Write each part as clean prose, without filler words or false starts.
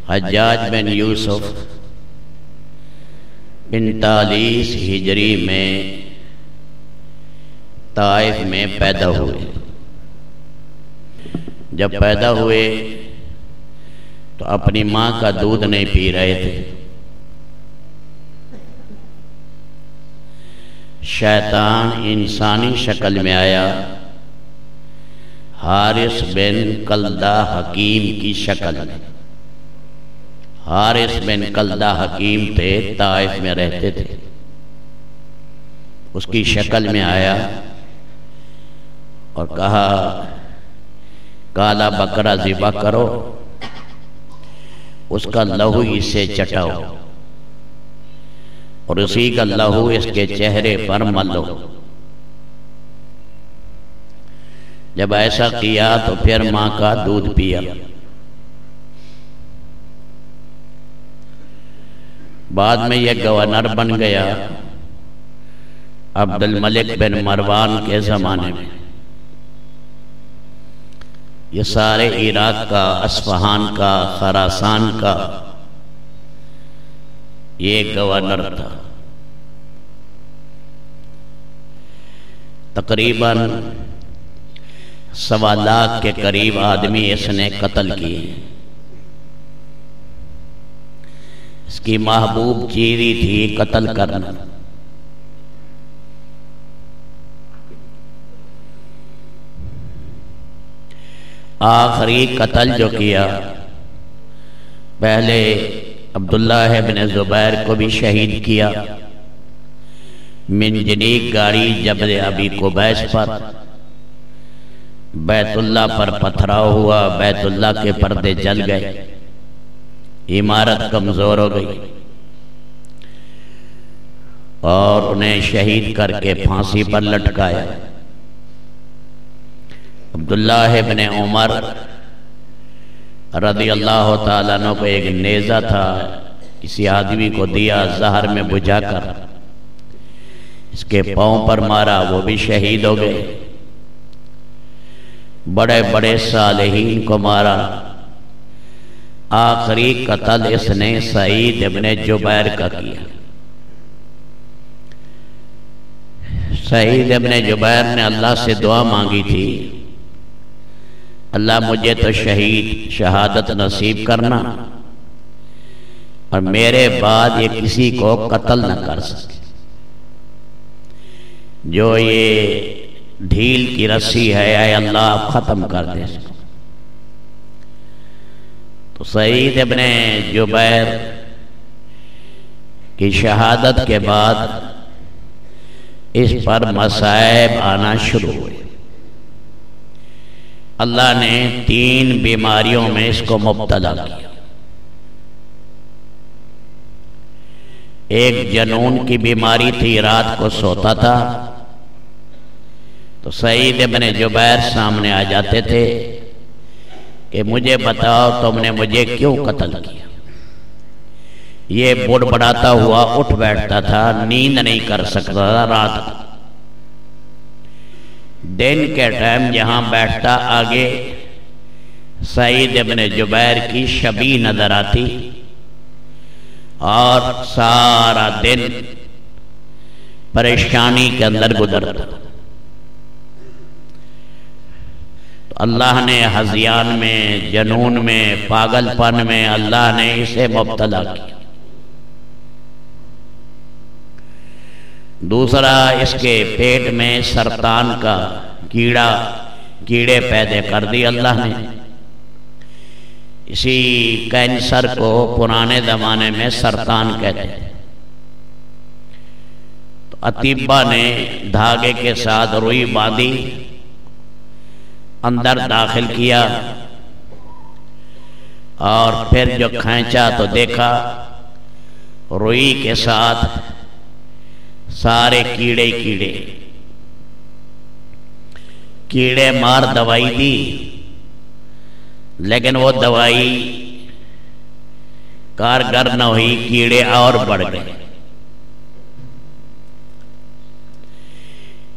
حجاج بن یوسف 45 ہجری میں طائف میں پیدا ہوئے۔ جب پیدا ہوئے تو اپنی ماں کا دودھ نہیں پی رہے تھے۔ شیطان انسانی شکل میں آیا، حارث بن کلدہ حکیم کی شکل میں۔ حارث بن کلدہ حکیم تھے، طائف میں رہتے تھے۔ اس کی شکل میں آیا اور کہا کالا بکرا ذبح کرو، اس کا لہو اسے چٹاؤ اور اسی کا لہو اس کے چہرے پر ملو۔ جب ایسا کیا تو پھر ماں کا دودھ پیا۔ بعد میں یہ گورنر بن گیا عبد الملک بن مروان کے زمانے میں۔ یہ سارے عراق کا، اصفہان کا، خراسان کا یہ گورنر تھا۔ تقریباً 1.25 لاکھ کے قریب آدمی اس نے قتل کیے۔ اس کی محبوب چیزی تھی قتل کرنا۔ آخری قتل جو کیا، پہلے عبداللہ بن زبیر کو بھی شہید کیا منجنیق گاڑی جبل ابی قبیس پر۔ بیت اللہ پر پتھراؤ ہوا، بیت اللہ کے پردے جل گئے، عمارت کمزور ہو گئی اور انہیں شہید کر کے پھانسی پر لٹکایا۔ عبداللہ بن عمر رضی اللہ تعالیٰ عنہ کو ایک نیزہ تھا، کسی آدمی کو دیا، زہر میں بجھا کر اس کے پاؤں پر مارا، وہ بھی شہید ہو گئے۔ بڑے بڑے صالحین کو مارا۔ آخری قتل اس نے سعید ابن جبیر کا کیا۔ سعید ابن جبیر نے اللہ سے دعا مانگی تھی، اللہ مجھے تو شہادت نصیب کرنا اور میرے بعد یہ کسی کو قتل نہ کر سکے۔ جو یہ ڈھیل کی رسی ہے اے اللہ آپ ختم کر دے اس کو۔ تو سعید ابن جبیر کی شہادت کے بعد اس پر مصائب آنا شروع ہوئے۔ اللہ نے 3 بیماریوں میں اس کو مبتلا کیا۔ ایک جنون کی بیماری تھی، رات کو سوتا تھا تو سعید ابن جبیر سامنے آ جاتے تھے کہ مجھے بتاؤ تم نے مجھے کیوں قتل کیا۔ یہ بڑبڑاتا ہوا اٹھ بیٹھتا تھا، نیند نہیں کر سکتا تھا رات کو۔ دن کے ٹائم جہاں بیٹھتا آگے سعید ابن جبیر کی شبیہ نظر آتی اور سارا دن پریشانی کے اندر گزرتا۔ تو اللہ نے ہذیان میں، جنون میں، پاگل پن میں اللہ نے اسے مبتلا کیا۔ دوسرا، اس کے پیٹ میں سرطان کا کیڑے پیدا کر دی اللہ نے۔ اسی کینسر کو پرانے زمانے میں سرطان کہتے ہیں۔ تو اطباء نے دھاگے کے ساتھ روئی باندھی، اندر داخل کیا اور پھر جو کھینچا تو دیکھا روئی کے ساتھ سارے کیڑے مار دوائی دی، لیکن وہ دوائی کارگر نہ ہوئی، کیڑے اور بڑھ گئے۔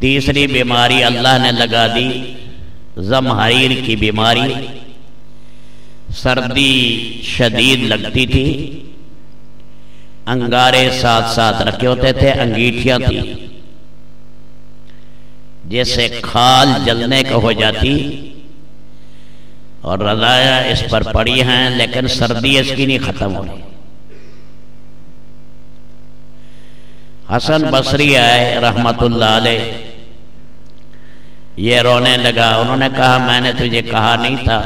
تیسری بیماری اللہ نے لگا دی، زمہریر کی بیماری۔ سردی شدید لگتی تھی، انگارے ساتھ ساتھ رکھے ہوتے تھے، انگیٹھیاں تھی، جیسے کھال جلنے کو ہو جاتی، اور رضائیاں اس پر پڑی ہیں لیکن سردی اس کی نہیں ختم ہو رہی۔ حسن بصری آئے رحمت اللہ علیہ، یہ رونے لگا، انہوں نے کہا میں نے تجھے کہا نہیں تھا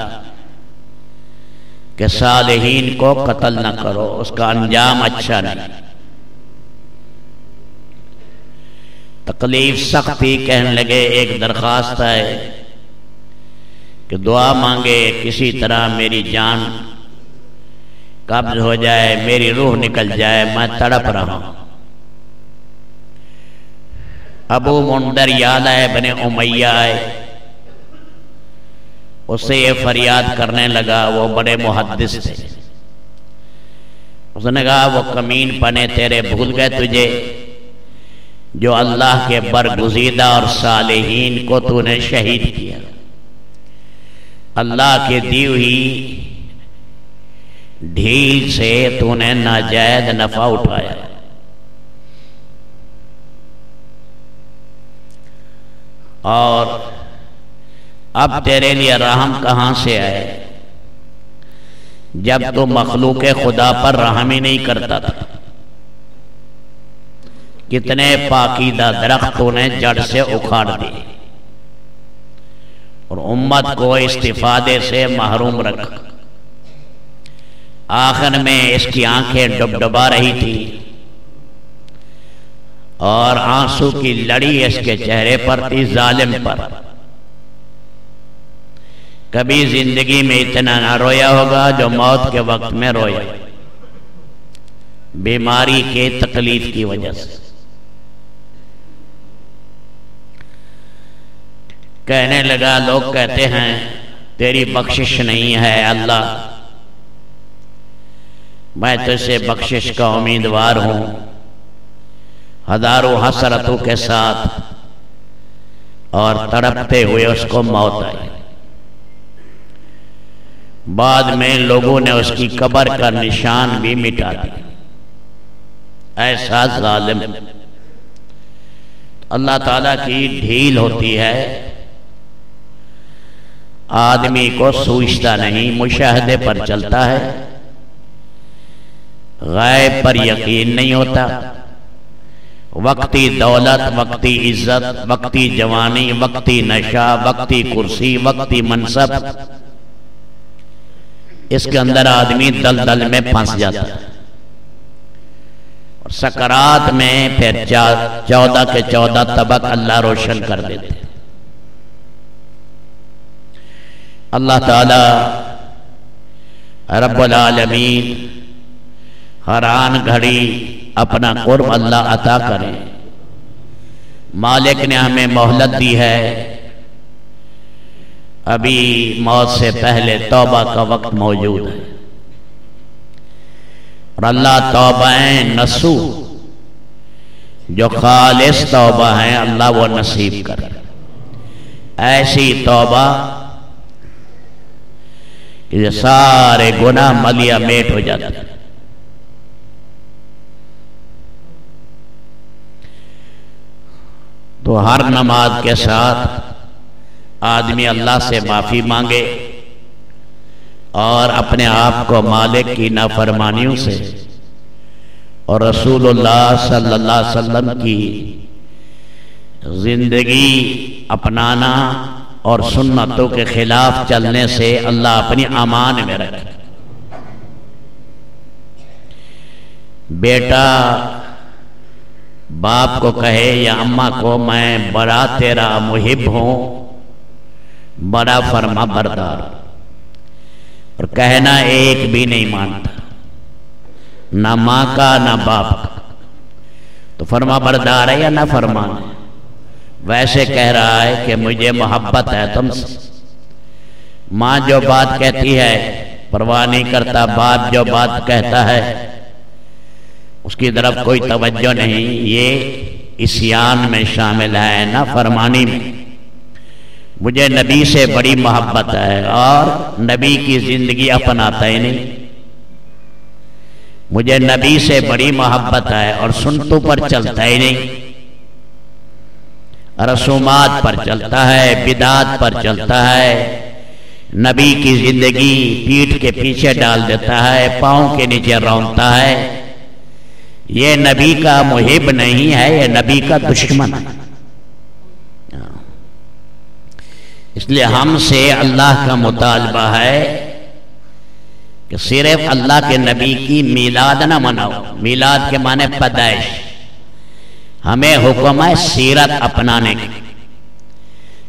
کہ صالحین کو قتل نہ کرو، اس کا انجام اچھا نہیں۔ تکلیف سخت تھی، کہنے لگے ایک درخواست ہے کہ دعا مانگے کسی طرح میری جان قبض ہو جائے، میری روح نکل جائے، میں تڑپ رہا ہوں۔ ابو منذر یعلا ابن امیہ آئے، اس سے یہ فریاد کرنے لگا، وہ بڑے محدث تھے، اس نے کہا وہ کمین پنے تیرے بھول گئے تجھے جو اللہ کے برگزیدہ اور صالحین کو تو نے شہید کیا، اللہ کی دی ہوئی ڈھیل سے تو نے ناجائز نفع اٹھایا۔ اور اب تیرے لیے رحم کہاں سے آئے جب تو مخلوق خدا پر رحم ہی نہیں کرتا تھا؟ کتنے پاکیزہ درختوں نے جڑ سے اکھاڑ دی اور امت کو استفادے سے محروم رکھا۔ آخر میں اس کی آنکھیں ڈبڈبا رہی تھی اور آنسو کی لڑی اس کے چہرے پر تھی، ظالم پر۔ کبھی زندگی میں اتنا نہ رویا ہوگا جو موت کے وقت میں رویا، بیماری کے تکلیف کی وجہ سے۔ کہنے لگا لوگ کہتے ہیں تیری بخشش نہیں ہے اللہ، میں تجھ سے بخشش کا امیدوار ہوں۔ ہزاروں حسرتوں کے ساتھ اور تڑپتے ہوئے اس کو موت آئی۔ بعد میں لوگوں نے اس کی قبر کا نشان بھی مٹا دیا۔ ایسا ظالم، اللہ تعالیٰ کی ڈھیل ہوتی ہے، آدمی کو سوچتا نہیں، مشاہدے پر چلتا ہے، غیب پر یقین نہیں ہوتا۔ وقتی دولت، وقتی عزت، وقتی جوانی، وقتی نشہ، وقتی کرسی، وقتی منصب، اس کے اندر آدمی دلدل میں پھنس جاتا ہے، اور سکرات میں پھر 14 کے 14 طبق اللہ روشن کر دیتے۔ اللہ تعالی رب العالمین ہر آن گھڑی اپنا قرب اللہ عطا کرے۔ مالک نے ہمیں مہلت دی ہے، ابھی موت سے پہلے توبہ کا وقت موجود ہے، اور اللہ توبہیں نسو جو خالص توبہ ہیں اللہ وہ نصیب کرے۔ ایسی توبہ کہ یہ سارے گناہ ملیا میٹ ہو جاتے ہیں۔ تو ہر نماز کے ساتھ آدمی اللہ سے معافی مانگے اور اپنے آپ کو مالک کی نافرمانیوں سے اور رسول اللہ صلی اللہ علیہ وسلم کی زندگی اپنانا اور سنتوں کے خلاف چلنے سے اللہ اپنی امان میں رکھے۔ بیٹا باپ کو کہے یا اماں کو میں بڑا تیرا محب ہوں، بڑا فرما بردار، اور کہنا ایک بھی نہیں مانتا، نہ ماں کا نہ باپ کا، تو فرما بردار ہے یا نہ فرمان ہے؟ ویسے کہہ رہا ہے کہ مجھے محبت ہے تم سے۔ ماں جو بات کہتی ہے پرواہ نہیں کرتا، باپ جو بات کہتا ہے اس کی طرف کوئی توجہ نہیں، یہ عصیان میں شامل ہے، نہ فرمانی میں۔ مجھے نبی سے بڑی محبت ہے اور نبی کی زندگی اپناتا ہی نہیں. مجھے نبی سے بڑی محبت ہے اور سنتوں پر چلتا ہی نہیں، رسومات پر چلتا ہے، بدعات پر چلتا ہے، نبی کی زندگی پیٹھ کے پیچھے ڈال دیتا ہے، پاؤں کے نیچے رونتا ہے. یہ نبی کا محب نہیں ہے، یہ نبی کا دشمن ہے. اس لیے ہم سے اللہ کا مطالبہ ہے کہ صرف اللہ کے نبی کی میلاد نہ مناؤ. میلاد کے معنی پیدائش. ہمیں حکم ہے سیرت اپنانے کی،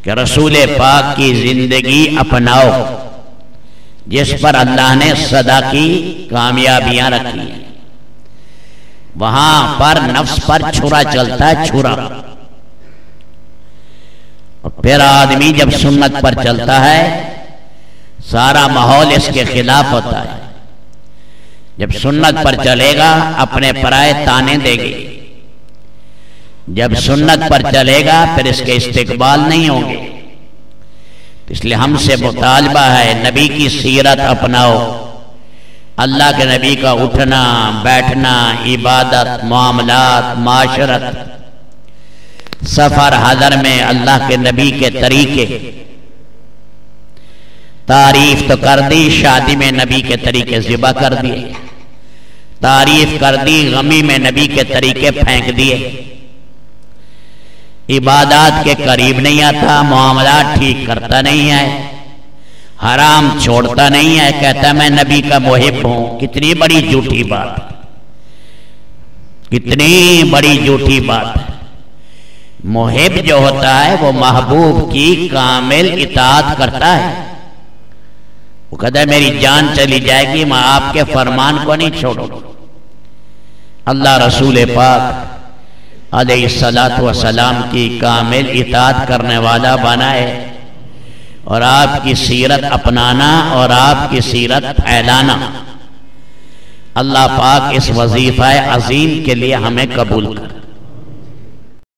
کہ رسول پاک کی زندگی اپناؤ جس پر اللہ نے صدا کی کامیابیاں رکھی ہیں. وہاں پر نفس پر چھرا چلتا ہے، چھرا. اور پھر آدمی جب سنت پر چلتا ہے سارا ماحول اس کے خلاف ہوتا ہے. جب سنت پر چلے گا اپنے پرائے تانے دے گی، جب سنت پر چلے گا پھر اس کے استقبال نہیں ہوں گے. اس لیے ہم سے مطالبہ ہے نبی کی سیرت اپناؤ. اللہ کے نبی کا اٹھنا بیٹھنا، عبادت، معاملات، معاشرت، سفر حضر میں اللہ کے نبی کے طریقے. تعریف تو کر دی، شادی میں نبی کے طریقے ذبح کر دیے. تعریف کر دی، غمی میں نبی کے طریقے پھینک دیے. عبادات کے قریب نہیں آتا، معاملات ٹھیک کرتا نہیں ہے، حرام چھوڑتا نہیں ہے، کہتا ہے میں نبی کا محب ہوں. کتنی بڑی جھوٹی بات، کتنی بڑی جھوٹی بات ہے. محب جو ہوتا ہے وہ محبوب کی کامل اطاعت کرتا ہے. وہ کہتا ہے میری جان چلی جائے گی میں آپ کے فرمان کو نہیں چھوڑوں. اللہ رسول پاک علیہ الصلاۃ والسلام کی کامل اطاعت کرنے والا بنائے اور آپ کی سیرت اپنانا اور آپ کی سیرت پھیلانا. اللہ پاک اس وظیفہ عظیم کے لیے ہمیں قبول کرے.